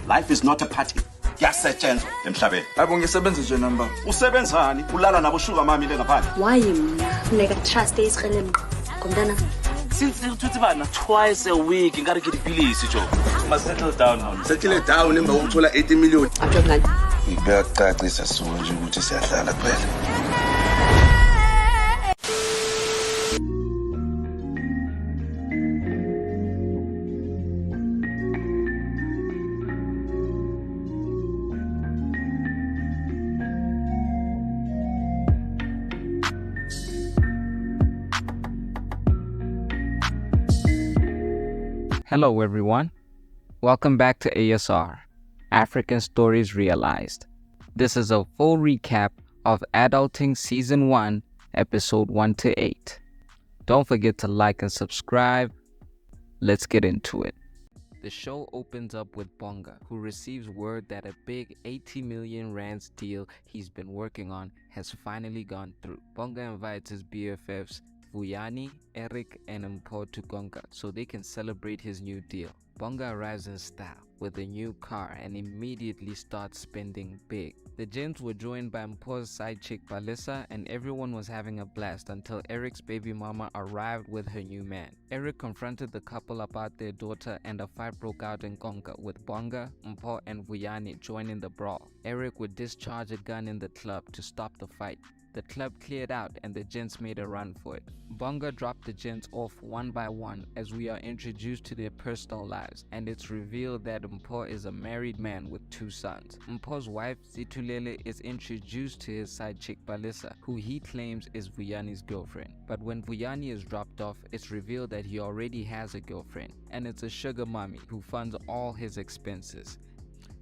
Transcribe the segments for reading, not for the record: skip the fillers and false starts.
Life is not a party. Kuyasetshenzwa emhlabeni. Hayibo ngisebenza nje namba. Usebenzani? Ulala nabo sugar mami le ngaphandle. Why mina? Funeka trust isiqelemqa. Ngomntana. Since uthuthi bana twice a week ngare ke dipilisi jo. Must settle down man. Settle down emva kokuthola 80 million. Ajongani. Ngiyacacisa so nje ukuthi siyadlala kuphela. Hello everyone, welcome back to ASR, African Stories Realized. This is a full recap of Adulting Season 1, Episode 1 to 8. Don't forget to like and subscribe. Let's get into it. The show opens up with Bonga, who receives word that a big 80 million rands deal he's been working on has finally gone through. Bonga invites his BFFs Vuyani, Eric, and Mpho to Bonga so they can celebrate his new deal. Bonga arrives in style with a new car and immediately starts spending big. The gents were joined by Mpho's side chick Balisa, and everyone was having a blast until Eric's baby mama arrived with her new man. Eric confronted the couple about their daughter and a fight broke out in Bonga with Bonga, Mpho, and Vuyani joining the brawl. Eric would discharge a gun in the club to stop the fight. The club cleared out and the gents made a run for it. Bonga dropped the gents off one by one as we are introduced to their personal lives, and it's revealed that Mpho is a married man with 2 sons. Mpho's wife Zitulele is introduced to his side chick Balisa, who he claims is Vuyani's girlfriend. But when Vuyani is dropped off, it's revealed that he already has a girlfriend, and it's a sugar mommy who funds all his expenses.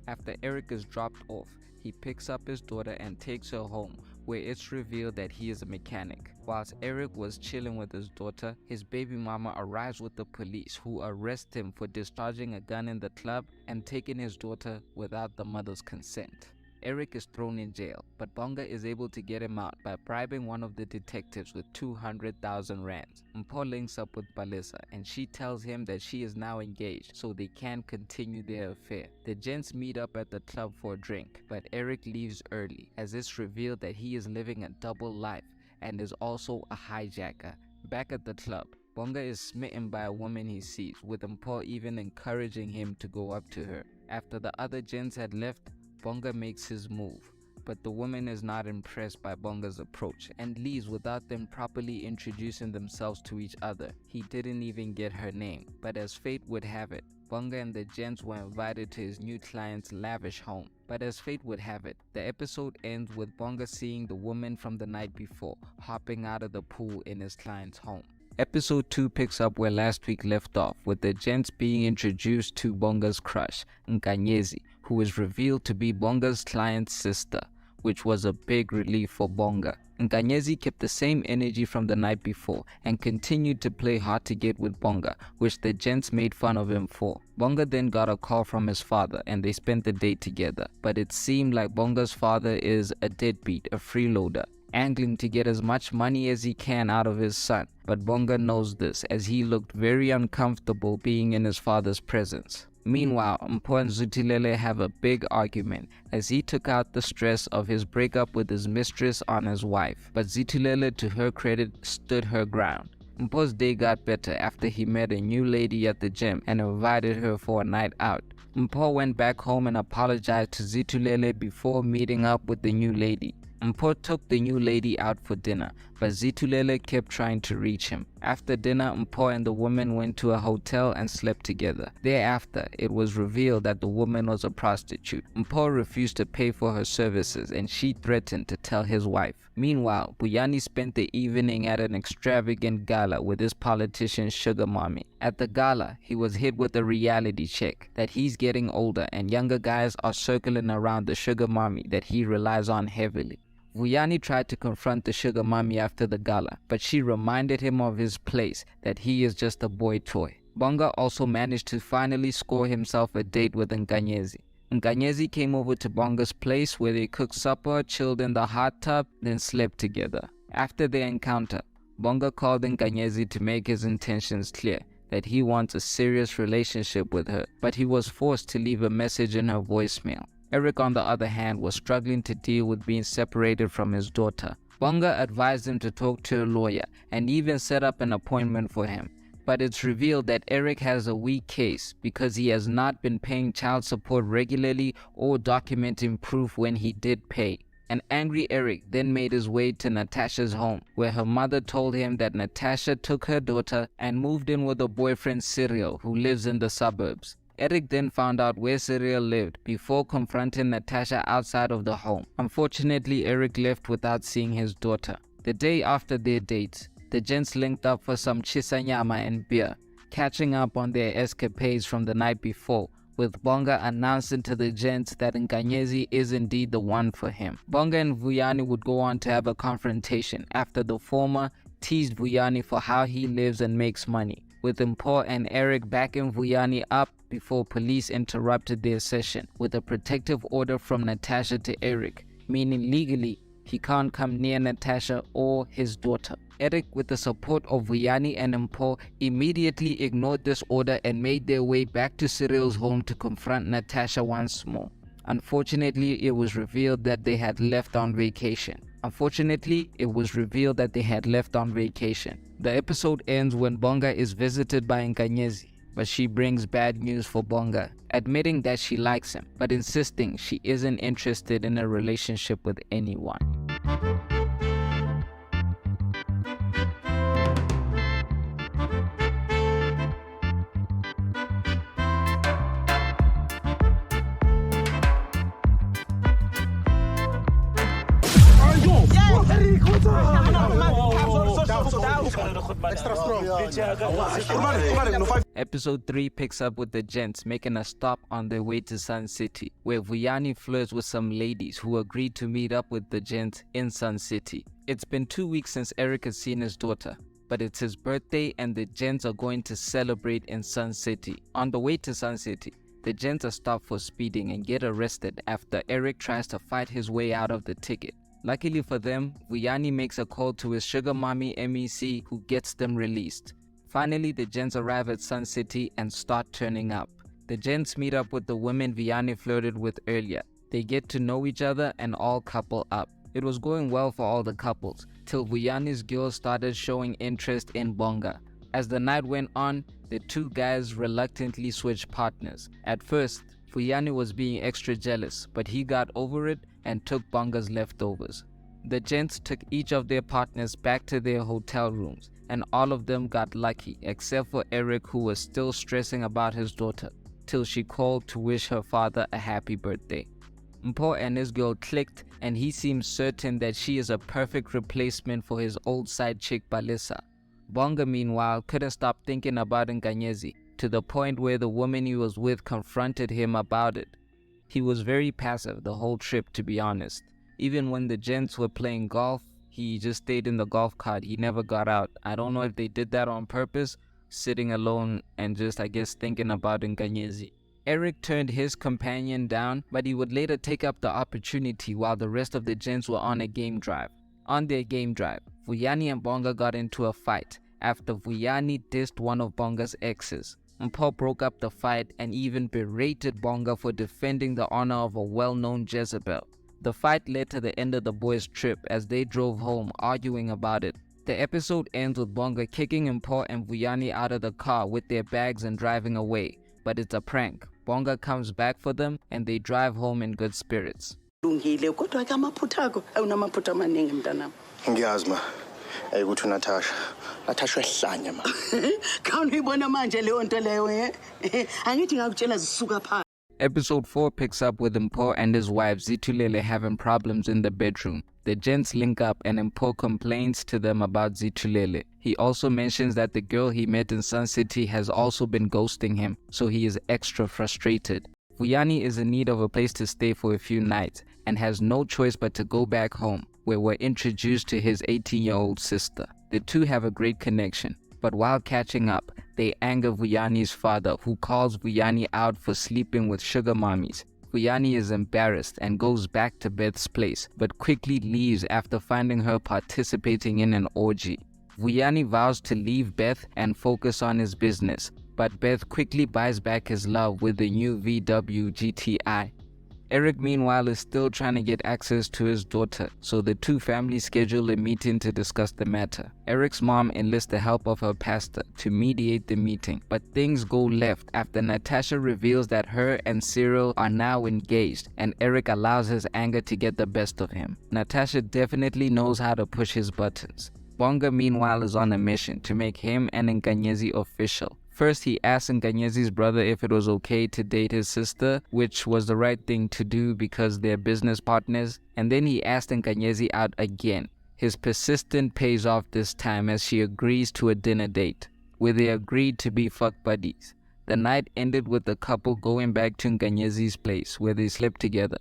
After Eric is dropped off, he picks up his daughter and takes her home, where it's revealed that he is a mechanic. Whilst Eric was chilling with his daughter, his baby mama arrives with the police, who arrest him for discharging a gun in the club and taking his daughter without the mother's consent. Eric is thrown in jail, but Bonga is able to get him out by bribing one of the detectives with 200,000 rands. Mpho links up with Balisa and she tells him that she is now engaged so they can continue their affair. The gents meet up at the club for a drink, but Eric leaves early as it's revealed that he is living a double life and is also a hijacker. Back at the club, Bonga is smitten by a woman he sees, with Mpho even encouraging him to go up to her. After the other gents had left, Bonga makes his move, but the woman is not impressed by Bonga's approach and leaves without them properly introducing themselves to each other. He didn't even get her name, but as fate would have it, Bonga and the gents were invited to his new client's lavish home. But as fate would have it, the episode ends with Bonga seeing the woman from the night before hopping out of the pool in his client's home. Episode 2 picks up where last week left off, with the gents being introduced to Bonga's crush, Nkanyezi, who is revealed to be Bonga's client's sister, which was a big relief for Bonga. Nkanyezi kept the same energy from the night before and continued to play hard to get with Bonga, which the gents made fun of him for. Bonga then got a call from his father and they spent the day together, but it seemed like Bonga's father is a deadbeat, a freeloader, angling to get as much money as he can out of his son. But Bonga knows this, as he looked very uncomfortable being in his father's presence. Meanwhile, Mpho and Zitulele have a big argument, as he took out the stress of his breakup with his mistress on his wife. But Zitulele, to her credit, stood her ground. Mpho's day got better after he met a new lady at the gym and invited her for a night out. Mpho went back home and apologized to Zitulele before meeting up with the new lady. Mpho took the new lady out for dinner, but Zitulele kept trying to reach him. After dinner, Mpho and the woman went to a hotel and slept together. Thereafter, it was revealed that the woman was a prostitute. Mpho refused to pay for her services and she threatened to tell his wife. Meanwhile, Vuyani spent the evening at an extravagant gala with his politician sugar mommy. At the gala, he was hit with a reality check that he's getting older and younger guys are circling around the sugar mommy that he relies on heavily. Vuyani tried to confront the sugar mommy after the gala, but she reminded him of his place, that he is just a boy toy. Bonga also managed to finally score himself a date with Nkanyezi. Nkanyezi came over to Bonga's place where they cooked supper, chilled in the hot tub, then slept together. After their encounter, Bonga called Nkanyezi to make his intentions clear, that he wants a serious relationship with her, but he was forced to leave a message in her voicemail. Eric, on the other hand, was struggling to deal with being separated from his daughter. Bonga advised him to talk to a lawyer and even set up an appointment for him. But it's revealed that Eric has a weak case because he has not been paying child support regularly or documenting proof when he did pay. An angry Eric then made his way to Natasha's home, where her mother told him that Natasha took her daughter and moved in with her boyfriend Cyril, who lives in the suburbs. Eric then found out where Cyril lived before confronting Natasha outside of the home. Unfortunately, Eric left without seeing his daughter. The day after their date, the gents linked up for some chisanyama and beer, catching up on their escapades from the night before, with Bonga announcing to the gents that Nkanyezi is indeed the one for him. Bonga and Vuyani would go on to have a confrontation after the former teased Vuyani for how he lives and makes money, with Mpo and Eric backing Vuyani up before police interrupted their session with a protective order from Natasha to Eric, meaning legally he can't come near Natasha or his daughter. Eric, with the support of Vuyani and Mpo, immediately ignored this order and made their way back to Cyril's home to confront Natasha once more. Unfortunately, it was revealed that they had left on vacation. The episode ends when Bonga is visited by Nkanyezi, but she brings bad news for Bonga, admitting that she likes him, but insisting she isn't interested in a relationship with anyone. Episode 3 picks up with the gents making a stop on their way to Sun City, where Vuyani flirts with some ladies who agreed to meet up with the gents in Sun City. It's been 2 weeks since Eric has seen his daughter, but it's his birthday and the gents are going to celebrate in Sun City. On the way to Sun City, the gents are stopped for speeding and get arrested after Eric tries to fight his way out of the ticket. Luckily for them, Vuyani makes a call to his sugar mommy MEC, who gets them released. Finally, the gents arrive at Sun City and start turning up. The gents meet up with the women Vuyani flirted with earlier. They get to know each other and all couple up. It was going well for all the couples, till Vuyani's girls started showing interest in Bonga. As the night went on, the two guys reluctantly switched partners. At first, Vuyani was being extra jealous, but he got over it and took Bonga's leftovers. The gents took each of their partners back to their hotel rooms, and all of them got lucky except for Eric, who was still stressing about his daughter, till she called to wish her father a happy birthday. Mpo and his girl clicked, and he seems certain that she is a perfect replacement for his old side chick Balisa. Bonga, meanwhile, couldn't stop thinking about Nkanyezi, to the point where the woman he was with confronted him about it. He was very passive the whole trip, to be honest. Even when the gents were playing golf, he just stayed in the golf cart. He never got out. I don't know if they did that on purpose, sitting alone and just, I guess, thinking about Nkanyezi. Eric turned his companion down, but he would later take up the opportunity while the rest of the gents were on a game drive. On their game drive, Vuyani and Bonga got into a fight after Vuyani dissed one of Bonga's exes. Mpo broke up the fight and even berated Bonga for defending the honor of a well-known Jezebel. The fight led to the end of the boys' trip as they drove home arguing about it. The episode ends with Bonga kicking Mpo and Vuyani out of the car with their bags and driving away, but it's a prank. Bonga comes back for them and they drive home in good spirits. Ngiyazi ma. Ukuthi Natasha ehlanya ma. Khawuyibona manje leyo nto leyo angithi ngakutshela zisuka phansi. Episode 4 picks up with Mpo and his wife Zitulele having problems in the bedroom. The gents link up and Mpo complains to them about Zitulele. He also mentions that the girl he met in Sun City has also been ghosting him, so he is extra frustrated. Vuyani is in need of a place to stay for a few nights and has no choice but to go back home, where we're introduced to his 18-year-old sister. The two have a great connection, but while catching up, they anger Vuyani's father, who calls Vuyani out for sleeping with sugar mommies. Vuyani is embarrassed and goes back to Beth's place, but quickly leaves after finding her participating in an orgy. Vuyani vows to leave Beth and focus on his business, but Beth quickly buys back his love with the new VW GTI. Eric meanwhile is still trying to get access to his daughter, so the two families schedule a meeting to discuss the matter. Eric's mom enlists the help of her pastor to mediate the meeting, but things go left after Natasha reveals that her and Cyril are now engaged, and Eric allows his anger to get the best of him. Natasha definitely knows how to push his buttons. Bonga meanwhile is on a mission to make him and Nhanhla official. First, he asked Nhanhla's brother if it was okay to date his sister, which was the right thing to do because they're business partners, and then he asked Nhanhla out again. His persistence pays off this time as she agrees to a dinner date, where they agreed to be fuck buddies. The night ended with the couple going back to Nhanhla's place where they slept together.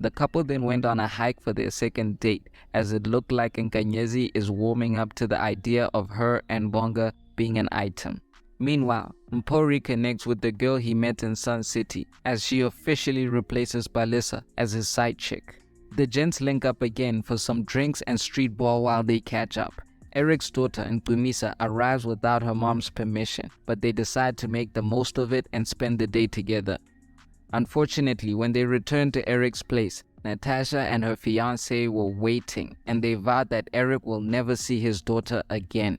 The couple then went on a hike for their second date, as it looked like Nhanhla is warming up to the idea of her and Bonga being an item. Meanwhile, Mpho reconnects with the girl he met in Sun City, as she officially replaces Balisa as his side chick. The gents link up again for some drinks and street ball while they catch up. Eric's daughter, Ntumisa, arrives without her mom's permission, but they decide to make the most of it and spend the day together. Unfortunately, when they return to Eric's place, Natasha and her fiancé were waiting, and they vowed that Eric will never see his daughter again.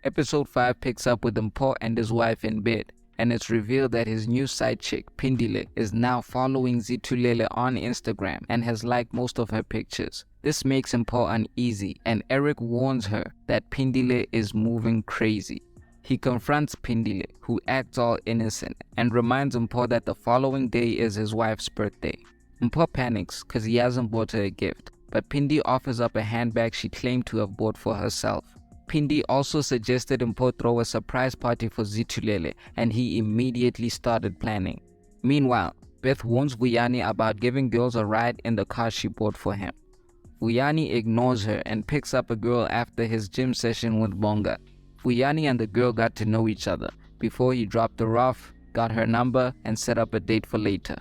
Episode 5 picks up with Mpho and his wife in bed, and it's revealed that his new side chick, Phindile, is now following Zitulele on Instagram and has liked most of her pictures. This makes Mpho uneasy, and Eric warns her that Phindile is moving crazy. He confronts Phindile, who acts all innocent, and reminds Mpho that the following day is his wife's birthday. Mpho panics because he hasn't bought her a gift, but Phindi offers up a handbag she claimed to have bought for herself. Phindi also suggested Mpho throw a surprise party for Zitulele, and he immediately started planning. Meanwhile, Beth warns Vuyani about giving girls a ride in the car she bought for him. Vuyani ignores her and picks up a girl after his gym session with Bonga. Vuyani and the girl got to know each other before he dropped her off, got her number, and set up a date for later.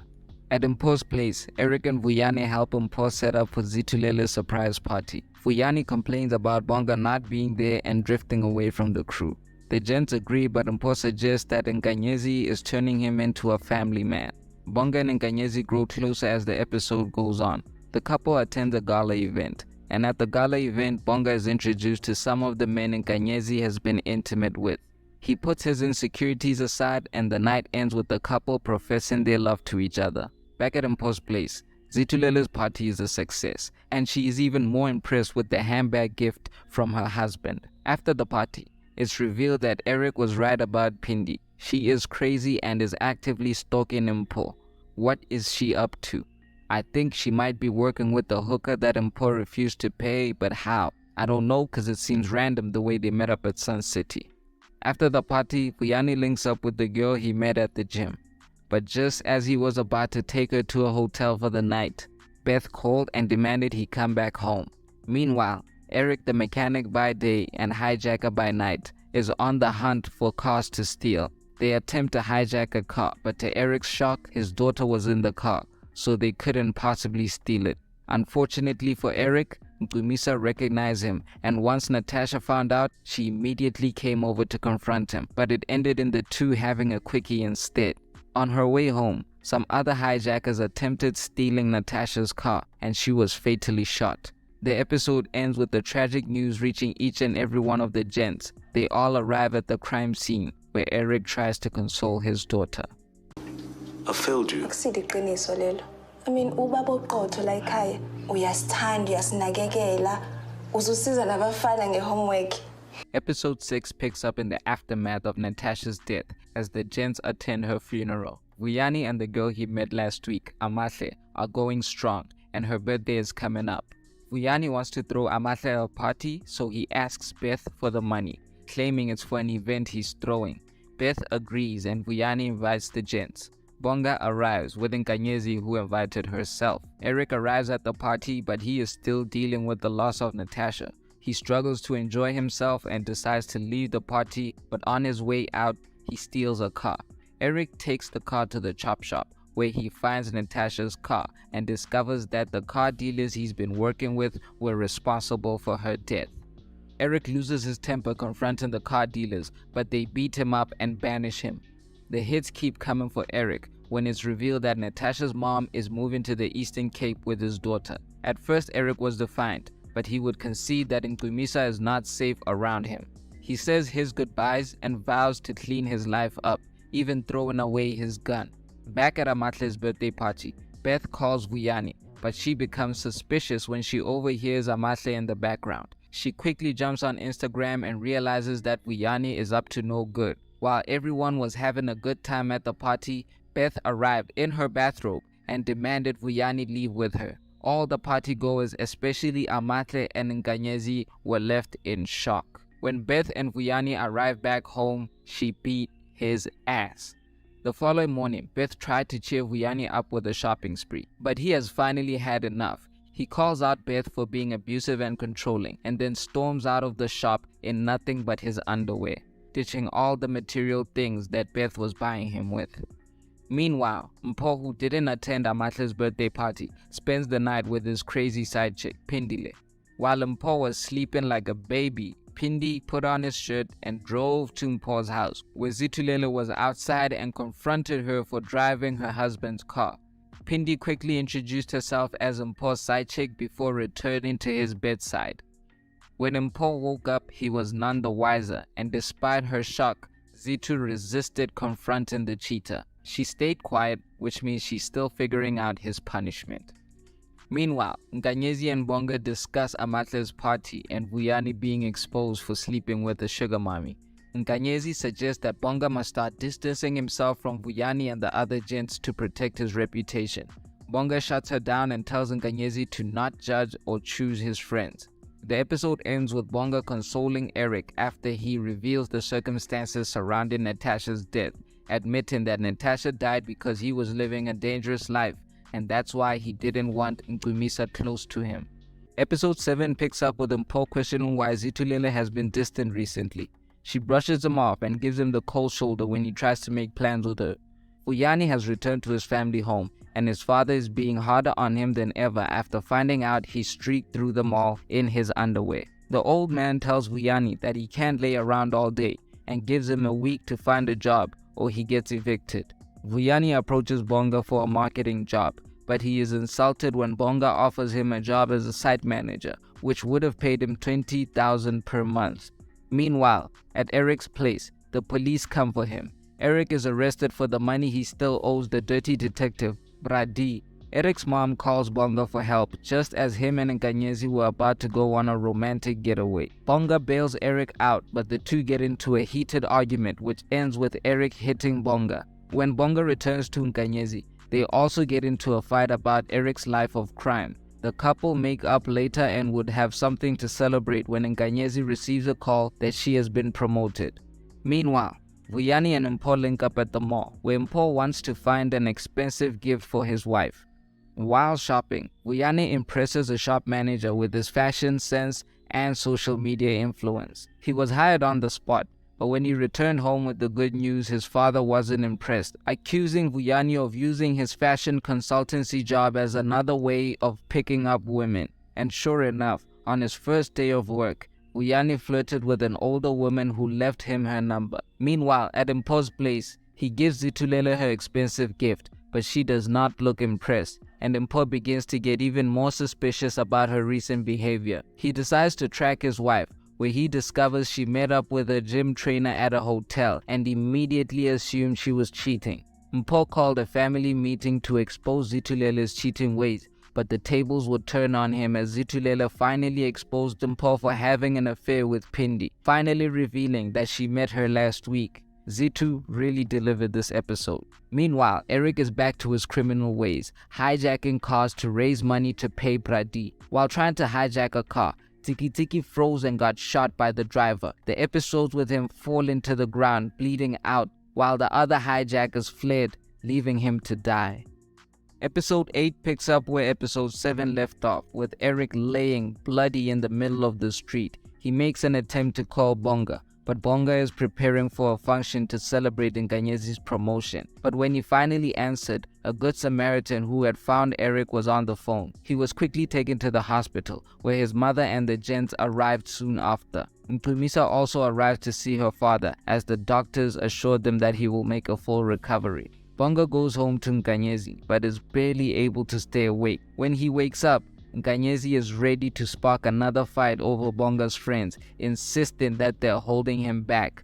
At Mpho's place, Eric and Vuyani help Mpho set up for Zitulele's surprise party. Vuyani complains about Bonga not being there and drifting away from the crew. The gents agree, but Mpho suggests that Nhanhla is turning him into a family man. Bonga and Nhanhla grow closer as the episode goes on. The couple attend a gala event, and at the gala event, Bonga is introduced to some of the men Nhanhla has been intimate with. He puts his insecurities aside, and the night ends with the couple professing their love to each other. Back at Mpho's place, Zitulele's party is a success, and she is even more impressed with the handbag gift from her husband. After the party, it's revealed that Eric was right about Phindi. She is crazy and is actively stalking Mpho. What is she up to? I think she might be working with the hooker that Mpho refused to pay, but how? I don't know, cause it seems random the way they met up at Sun City. After the party, Vuyani links up with the girl he met at the gym. But just as he was about to take her to a hotel for the night, Beth called and demanded he come back home. Meanwhile, Eric, the mechanic by day and hijacker by night, is on the hunt for cars to steal. They attempt to hijack a car, but to Eric's shock, his daughter was in the car, so they couldn't possibly steal it. Unfortunately for Eric, Ntumisa recognized him, and once Natasha found out, she immediately came over to confront him, but it ended in the two having a quickie instead. On her way home, some other hijackers attempted stealing Natasha's car, and she was fatally shot. The episode ends with the tragic news reaching each and every one of the gents. They all arrive at the crime scene, where Eric tries to console his daughter. I failed you. Akusidiqiniso lelo. I mean, ubaba uqotho la ekhaya uyasithanda uyasinakekela uzusiza nabafana ngehomework. Episode 6 picks up in the aftermath of Natasha's death as the gents attend her funeral. Vuyani and the girl he met last week, Amahle, are going strong, and her birthday is coming up. Vuyani wants to throw Amahle a party, so he asks Beth for the money, claiming it's for an event he's throwing. Beth agrees, and Vuyani invites the gents. Bonga arrives with Nhanhla, who invited herself. Eric arrives at the party, but he is still dealing with the loss of Natasha. He struggles to enjoy himself and decides to leave the party, but on his way out, he steals a car. Eric takes the car to the chop shop, where he finds Natasha's car and discovers that the car dealers he's been working with were responsible for her death. Eric loses his temper confronting the car dealers, but they beat him up and banish him. The hits keep coming for Eric when it's revealed that Natasha's mom is moving to the Eastern Cape with his daughter. At first, Eric was defiant, but he would concede that Nkumisa is not safe around him. He says his goodbyes and vows to clean his life up, even throwing away his gun. Back at Amahla's birthday party, Beth calls Vuyani, but she becomes suspicious when she overhears Amahla in the background. She quickly jumps on Instagram and realizes that Vuyani is up to no good. While everyone was having a good time at the party, Beth arrived in her bathrobe and demanded Vuyani leave with her. All the partygoers, especially Amahla and Nkanyezi, were left in shock. When Beth and Vuyani arrived back home, she beat his ass. The following morning, Beth tried to cheer Vuyani up with a shopping spree, but he has finally had enough. He calls out Beth for being abusive and controlling, and then storms out of the shop in nothing but his underwear, ditching all the material things that Beth was buying him with. Meanwhile, Mpho, who didn't attend Amahla's birthday party, spends the night with his crazy side chick, Pindile. While Mpho was sleeping like a baby, Pindi put on his shirt and drove to Mpho's house, where Zitulele was outside and confronted her for driving her husband's car. Pindi quickly introduced herself as Mpho's side chick before returning to his bedside. When Mpho woke up, he was none the wiser, and despite her shock, Zitu resisted confronting the cheater. She stayed quiet, which means she's still figuring out his punishment. Meanwhile, Nkanyezi and Bonga discuss Amahla's party and Vuyani being exposed for sleeping with a sugar mommy. Nkanyezi suggests that Bonga must start distancing himself from Vuyani and the other gents to protect his reputation. Bonga shuts her down and tells Nkanyezi to not judge or choose his friends. The episode ends with Bonga consoling Eric after he reveals the circumstances surrounding Natasha's death, admitting that Natasha died because he was living a dangerous life, and that's why he didn't want Nkumisa close to him. Episode 7 picks up with Mpho questioning why Zitulele has been distant recently. She brushes him off and gives him the cold shoulder when he tries to make plans with her. Vuyani has returned to his family home, and his father is being harder on him than ever after finding out he streaked through the mall in his underwear. The old man tells Vuyani that he can't lay around all day and gives him a week to find a job or he gets evicted. Vuyani approaches Bonga for a marketing job, but he is insulted when Bonga offers him a job as a site manager, which would have paid him 20,000 per month. Meanwhile, at Eric's place, the police come for him. Eric is arrested for the money he still owes the dirty detective, Bradi. Eric's mom calls Bonga for help just as him and Nkanyezi were about to go on a romantic getaway. Bonga bails Eric out, but the two get into a heated argument which ends with Eric hitting Bonga. When Bonga returns to Nkanyezi, they also get into a fight about Eric's life of crime. The couple make up later and would have something to celebrate when Nkanyezi receives a call that she has been promoted. Meanwhile, Vuyani and Mpho link up at the mall, where Mpho wants to find an expensive gift for his wife. While shopping, Vuyani impresses a shop manager with his fashion sense and social media influence. He was hired on the spot, but when he returned home with the good news, his father wasn't impressed, accusing Vuyani of using his fashion consultancy job as another way of picking up women. And sure enough, on his first day of work, Vuyani flirted with an older woman who left him her number. Meanwhile, at Mpho's place, he gives Zitulele her expensive gift, but she does not look impressed, and Mpho begins to get even more suspicious about her recent behavior. He decides to track his wife, where he discovers she met up with a gym trainer at a hotel and immediately assumed she was cheating. Mpho called a family meeting to expose Zitulele's cheating ways, but the tables would turn on him as Zitulele finally exposed Mpho for having an affair with Pindi, finally revealing that she met her last week. Zitu really delivered this episode. Meanwhile, Eric is back to his criminal ways, hijacking cars to raise money to pay Bradi. While trying to hijack a car, Tiki Tiki froze and got shot by the driver. The episodes with him falling to the ground, bleeding out, while the other hijackers fled, leaving him to die. Episode 8 picks up where episode 7 left off, with Eric laying bloody in the middle of the street. He makes an attempt to call Bonga, but Bonga is preparing for a function to celebrate Nkanyezi's promotion. But when he finally answered, a good Samaritan who had found Eric was on the phone. He was quickly taken to the hospital, where his mother and the gents arrived soon after. Mpumisa also arrived to see her father, as the doctors assured them that he will make a full recovery. Bonga goes home to Nkanyezi, but is barely able to stay awake. When he wakes up, Nkanyezi is ready to spark another fight over Bonga's friends, insisting that they're holding him back.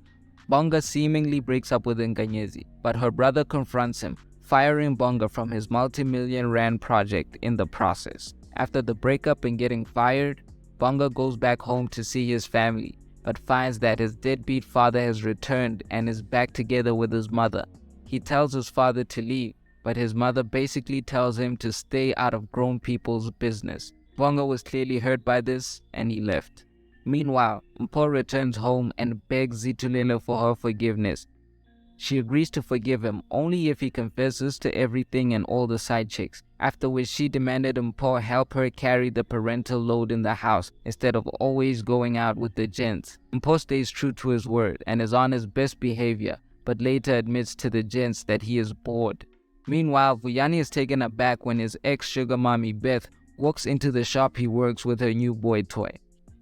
Bonga seemingly breaks up with Nkanyezi, but her brother confronts him, firing Bonga from his multi-million rand project in the process. After the breakup and getting fired, Bonga goes back home to see his family, but finds that his deadbeat father has returned and is back together with his mother. He tells his father to leave, but his mother basically tells him to stay out of grown people's business. Bonga was clearly hurt by this, and he left. Meanwhile, Mpho returns home and begs Zitulele for her forgiveness. She agrees to forgive him only if he confesses to everything and all the side chicks, after which she demanded Mpho help her carry the parental load in the house instead of always going out with the gents. Mpho stays true to his word and is on his best behavior, but later admits to the gents that he is bored. Meanwhile, Vuyani is taken aback when his ex-sugar mommy Beth walks into the shop he works with her new boy toy.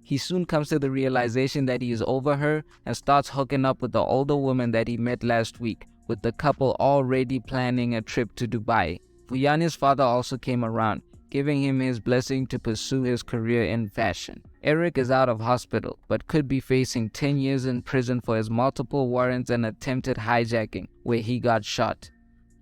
He soon comes to the realization that he is over her and starts hooking up with the older woman that he met last week, with the couple already planning a trip to Dubai. Vuyani's father also came around, giving him his blessing to pursue his career in fashion. Eric is out of hospital, but could be facing 10 years in prison for his multiple warrants and attempted hijacking, where he got shot.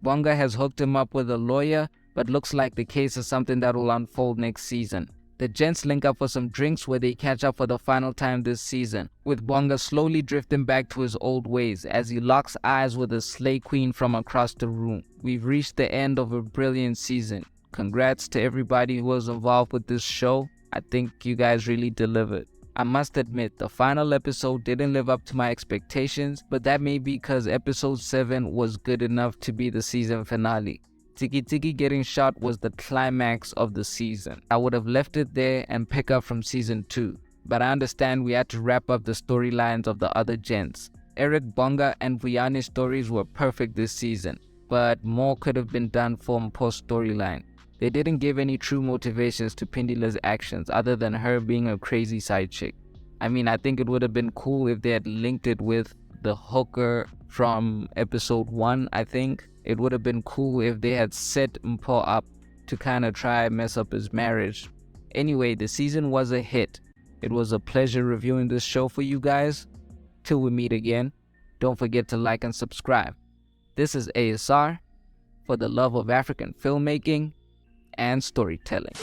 Bonga has hooked him up with a lawyer, but looks like the case is something that will unfold next season. The gents link up for some drinks where they catch up for the final time this season, with Bonga slowly drifting back to his old ways as he locks eyes with a slay queen from across the room. We've reached the end of a brilliant season. Congrats to everybody who was involved with this show. I think you guys really delivered. I must admit, the final episode didn't live up to my expectations, but that may be because episode 7 was good enough to be the season finale. Tiki Tiki getting shot was the climax of the season. I would have left it there and pick up from season 2, but I understand we had to wrap up the storylines of the other gents. Eric, Bonga and Vuyani's stories were perfect this season, but more could have been done for Mpho's storyline. They didn't give any true motivations to Pindila's actions other than her being a crazy side chick. I mean, I think it would have been cool if they had linked it with the hooker from episode 1, I think. It would have been cool if they had set Mpho up to kind of try and mess up his marriage. Anyway, the season was a hit. It was a pleasure reviewing this show for you guys. Till we meet again, don't forget to like and subscribe. This is ASR, for the love of African filmmaking and storytelling.